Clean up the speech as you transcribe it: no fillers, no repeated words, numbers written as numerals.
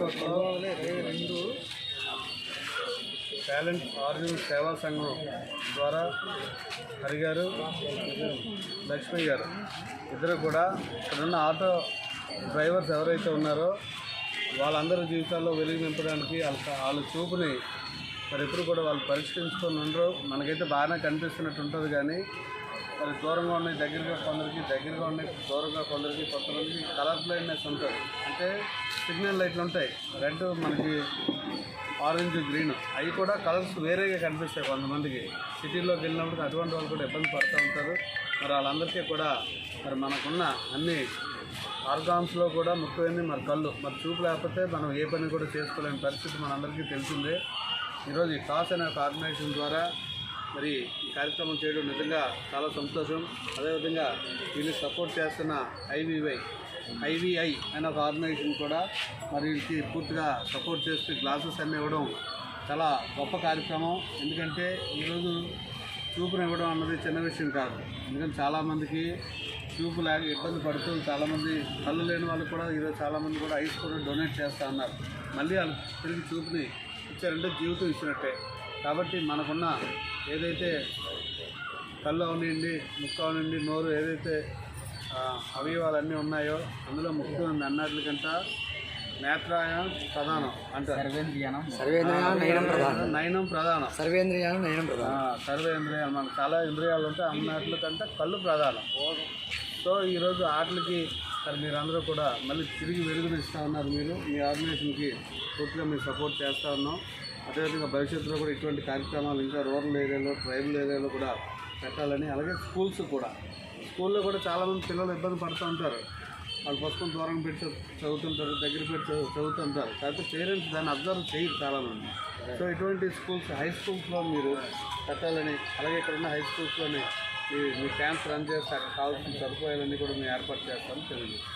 రాజ్కోట్లో 22 talent organ సేవా సంఘం ద్వారా హరి గారు, లక్ష్మి గారు ఇద్దరు కూడా ఇక్కడున్న ఆటో డ్రైవర్స్ ఎవరైతే ఉన్నారో వాళ్ళందరి జీవితాల్లో వెలుగు నింపడానికి వాళ్ళ చూపుని మరి ఎప్పుడు కూడా వాళ్ళు పరిష్కరించుకొని ఉండరు. మనకైతే బాగానే కనిపిస్తున్నట్టు ఉంటుంది, కానీ మరి దూరంగా ఉన్నాయి, దగ్గరగా కొందరికి, దగ్గరగా ఉన్నాయి దూరంగా కొందరికి, కొంతమందికి కలర్ బ్లైండ్నెస్ ఉంటుంది. అంటే సిగ్నల్ లైట్లు ఉంటాయి, రెడ్, మనకి ఆరెంజ్, గ్రీన్, అవి కూడా కలర్స్ వేరేగా కనిపిస్తాయి కొంతమందికి. సిటీలోకి వెళ్ళినప్పుడు అటువంటి వాళ్ళు కూడా ఇబ్బంది పడుతూ ఉంటారు. మరి వాళ్ళందరికీ కూడా మరి మనకున్న అన్ని ఆర్గాన్స్లో కూడా ముఖ్యమైనది మరి కళ్ళు. మరి చూపు లేకపోతే మనం ఏ పని కూడా చేసుకోలేని పరిస్థితి మనందరికీ తెలిసిందే. ఈరోజు ఈ టాస్ అనే ఒక ఆర్గనైజేషన్ ద్వారా మరి ఈ కార్యక్రమం చేయడం నిజంగా చాలా సంతోషం. అదేవిధంగా వీళ్ళు సపోర్ట్ చేస్తున్న ఐవిఐ అనే ఒక ఆర్గనైజేషన్ కూడా మరి వీళ్ళకి పూర్తిగా సపోర్ట్ చేస్తూ గ్లాసెస్ అన్నీ ఇవ్వడం చాలా గొప్ప కార్యక్రమం. ఎందుకంటే ఈరోజు చూపుని ఇవ్వడం అన్నది చిన్న విషయం కాదు. ఎందుకంటే చాలామందికి చూపు లేక ఇబ్బంది పడుతూ చాలామంది కళ్ళు లేని వాళ్ళు కూడా ఈరోజు చాలామంది కూడా ఐస్ కూడా డొనేట్ చేస్తూ ఉన్నారు. మళ్ళీ వాళ్ళు తిరిగి చూపుని ఇచ్చారంటే జీవితం ఇచ్చినట్టే. కాబట్టి మనకున్న ఏదైతే కళ్ళు అవనివ్వండి, ముక్కు అవనివ్వండి, నోరు, ఏదైతే అవయవాలన్నీ ఉన్నాయో అందులో ముఖ్యమైన అన్నట్లకంట నేత్రాయం ప్రధానం అంటారు, నయనం ప్రధానం, సర్వేంద్రియాలు, మనకు చాలా ఇంద్రియాలు ఉంటాయి, అన్నట్లకంటే కళ్ళు ప్రధానం. సో ఈరోజు ఆటలకి మరి మీరందరూ కూడా మళ్ళీ తిరిగి వెలుగునిస్తూ ఉన్నారు. మీరు మీ ఆర్గనైజేషన్కి పూర్తిగా మీరు సపోర్ట్ చేస్తూ ఉన్నాం. అదేవిధంగా భవిష్యత్తులో కూడా ఇటువంటి కార్యక్రమాలు ఇంకా రూరల్ ఏరియాలో, ట్రైబల్ ఏరియాలో కూడా పెట్టాలని, అలాగే స్కూల్లో కూడా చాలామంది పిల్లలు ఇబ్బంది పడుతూ ఉంటారు. వాళ్ళు పుస్తకం దూరం పెట్టి చదువుతుంటారు, దగ్గర పెట్టి చదువుతుంటారు, కాకపోతే పేరెంట్స్ దాన్ని అబ్జర్వ్ చేయరు చాలామంది. సో ఇటువంటి స్కూల్స్, హై స్కూల్స్లో మీరు పెట్టాలని, అలాగే ఇక్కడున్న హై స్కూల్స్లోని మీ క్యాంప్స్ రన్ చేస్తే అక్కడ కావాల్సిన సదుపాయాలన్నీ కూడా మేము ఏర్పాటు చేస్తామని తెలియజేస్తాం.